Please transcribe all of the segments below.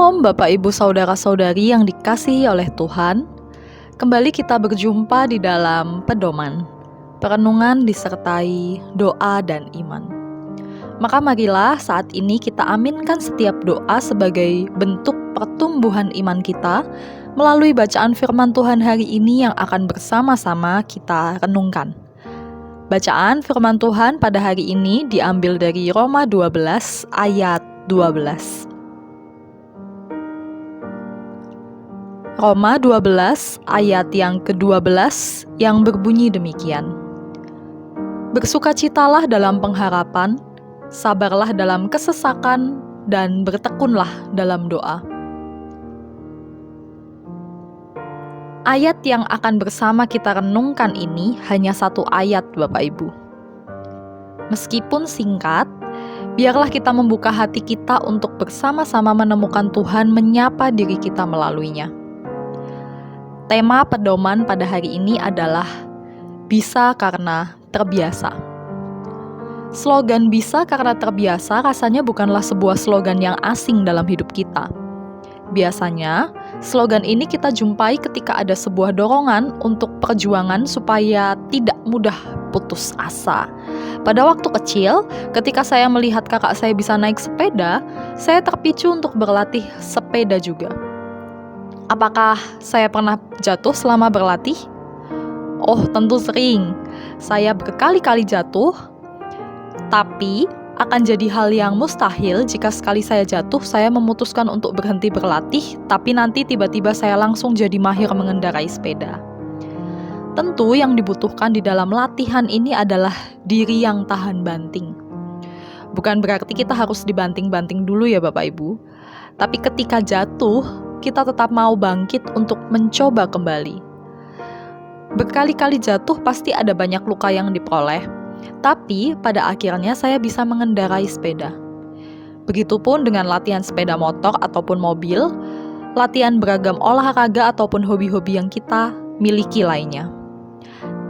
Shalom Bapak Ibu Saudara-saudari yang dikasihi oleh Tuhan. Kembali kita berjumpa di dalam pedoman. Perenungan disertai doa dan iman. Maka marilah saat ini kita aminkan setiap doa sebagai bentuk pertumbuhan iman kita melalui bacaan firman Tuhan hari ini yang akan bersama-sama kita renungkan. Bacaan firman Tuhan pada hari ini diambil dari Roma 12 ayat 12. Roma 12 ayat yang ke-12 yang berbunyi demikian. Bersukacitalah dalam pengharapan, sabarlah dalam kesesakan, dan bertekunlah dalam doa. Ayat yang akan bersama kita renungkan ini hanya satu ayat, Bapak Ibu. Meskipun singkat, biarlah kita membuka hati kita untuk bersama-sama menemukan Tuhan menyapa diri kita melaluinya. Tema pedoman pada hari ini adalah bisa karena terbiasa. Slogan bisa karena terbiasa rasanya bukanlah sebuah slogan yang asing dalam hidup kita. Biasanya, slogan ini kita jumpai ketika ada sebuah dorongan untuk perjuangan supaya tidak mudah putus asa. Pada waktu kecil, ketika saya melihat kakak saya bisa naik sepeda, saya terpicu untuk berlatih sepeda juga. Apakah saya pernah jatuh selama berlatih? Oh, tentu sering. Saya berkali-kali jatuh, tapi akan jadi hal yang mustahil jika sekali saya jatuh, saya memutuskan untuk berhenti berlatih, tapi nanti tiba-tiba saya langsung jadi mahir mengendarai sepeda. Tentu yang dibutuhkan di dalam latihan ini adalah diri yang tahan banting. Bukan berarti kita harus dibanting-banting dulu ya Bapak Ibu, tapi ketika jatuh, kita tetap mau bangkit untuk mencoba kembali. Berkali-kali jatuh pasti ada banyak luka yang diperoleh, tapi pada akhirnya saya bisa mengendarai sepeda. Begitupun dengan latihan sepeda motor ataupun mobil, latihan beragam olahraga ataupun hobi-hobi yang kita miliki lainnya.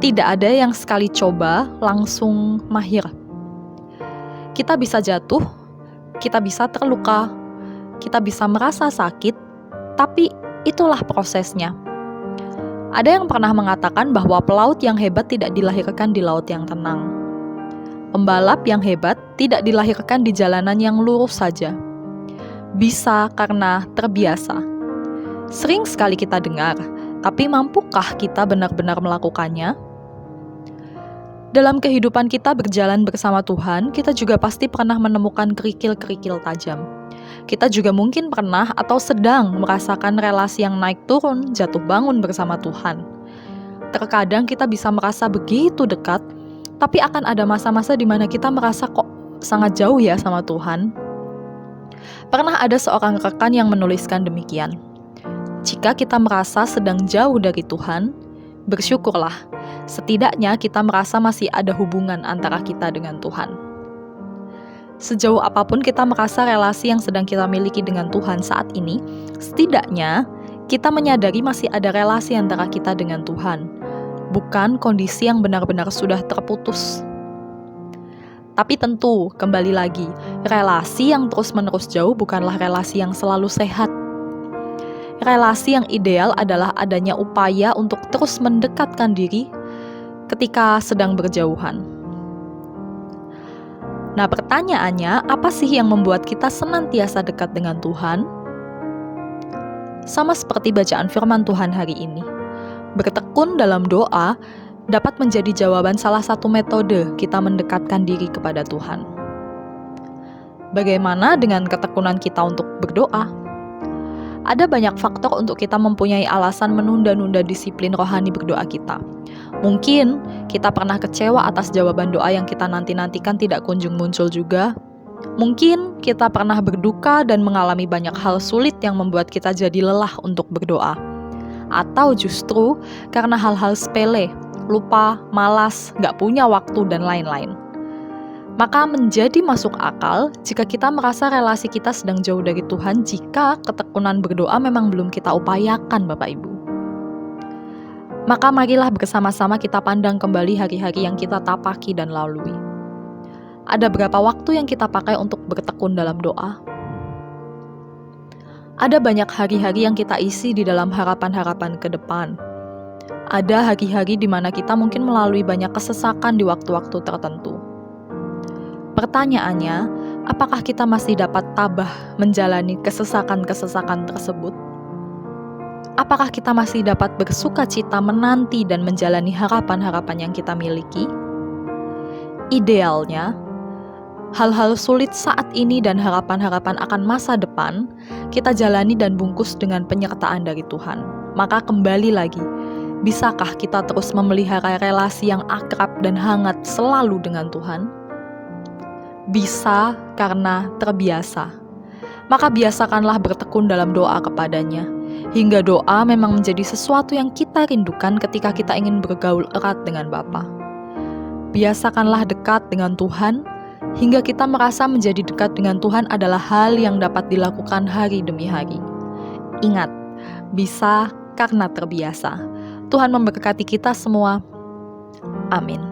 Tidak ada yang sekali coba langsung mahir. Kita bisa jatuh, kita bisa terluka, kita bisa merasa sakit, tapi itulah prosesnya. Ada yang pernah mengatakan bahwa pelaut yang hebat tidak dilahirkan di laut yang tenang. Pembalap yang hebat tidak dilahirkan di jalanan yang lurus saja. Bisa karena terbiasa. Sering sekali kita dengar, tapi mampukah kita benar-benar melakukannya? Dalam kehidupan kita berjalan bersama Tuhan, kita juga pasti pernah menemukan kerikil-kerikil tajam. Kita juga mungkin pernah atau sedang merasakan relasi yang naik turun, jatuh bangun bersama Tuhan. Terkadang kita bisa merasa begitu dekat, tapi akan ada masa-masa di mana kita merasa kok sangat jauh ya sama Tuhan. Pernah ada seorang rekan yang menuliskan demikian. Jika kita merasa sedang jauh dari Tuhan, bersyukurlah, setidaknya kita merasa masih ada hubungan antara kita dengan Tuhan. Sejauh apapun kita merasa relasi yang sedang kita miliki dengan Tuhan saat ini, setidaknya kita menyadari masih ada relasi antara kita dengan Tuhan, bukan kondisi yang benar-benar sudah terputus. Tapi tentu, kembali lagi, relasi yang terus-menerus jauh bukanlah relasi yang selalu sehat. Relasi yang ideal adalah adanya upaya untuk terus mendekatkan diri ketika sedang berjauhan. Nah, pertanyaannya, apa sih yang membuat kita senantiasa dekat dengan Tuhan? Sama seperti bacaan firman Tuhan hari ini, bertekun dalam doa dapat menjadi jawaban salah satu metode kita mendekatkan diri kepada Tuhan. Bagaimana dengan ketekunan kita untuk berdoa? Ada banyak faktor untuk kita mempunyai alasan menunda-nunda disiplin rohani berdoa kita. Mungkin kita pernah kecewa atas jawaban doa yang kita nanti-nantikan tidak kunjung muncul juga. Mungkin kita pernah berduka dan mengalami banyak hal sulit yang membuat kita jadi lelah untuk berdoa. Atau justru karena hal-hal sepele, lupa, malas, gak punya waktu, dan lain-lain. Maka menjadi masuk akal jika kita merasa relasi kita sedang jauh dari Tuhan jika ketekunan berdoa memang belum kita upayakan, Bapak Ibu. Maka marilah bersama-sama kita pandang kembali hari-hari yang kita tapaki dan lalui. Ada berapa waktu yang kita pakai untuk bertekun dalam doa? Ada banyak hari-hari yang kita isi di dalam harapan-harapan ke depan. Ada hari-hari di mana kita mungkin melalui banyak kesesakan di waktu-waktu tertentu. Pertanyaannya, apakah kita masih dapat tabah menjalani kesesakan-kesesakan tersebut? Apakah kita masih dapat bersuka cita menanti dan menjalani harapan-harapan yang kita miliki? Idealnya, hal-hal sulit saat ini dan harapan-harapan akan masa depan, kita jalani dan bungkus dengan penyertaan dari Tuhan. Maka kembali lagi, bisakah kita terus memelihara relasi yang akrab dan hangat selalu dengan Tuhan? Bisa karena terbiasa. Maka biasakanlah bertekun dalam doa kepadanya, hingga doa memang menjadi sesuatu yang kita rindukan ketika kita ingin bergaul erat dengan Bapa. Biasakanlah dekat dengan Tuhan, hingga kita merasa menjadi dekat dengan Tuhan adalah hal yang dapat dilakukan hari demi hari. Ingat, bisa karena terbiasa. Tuhan memberkati kita semua. Amin.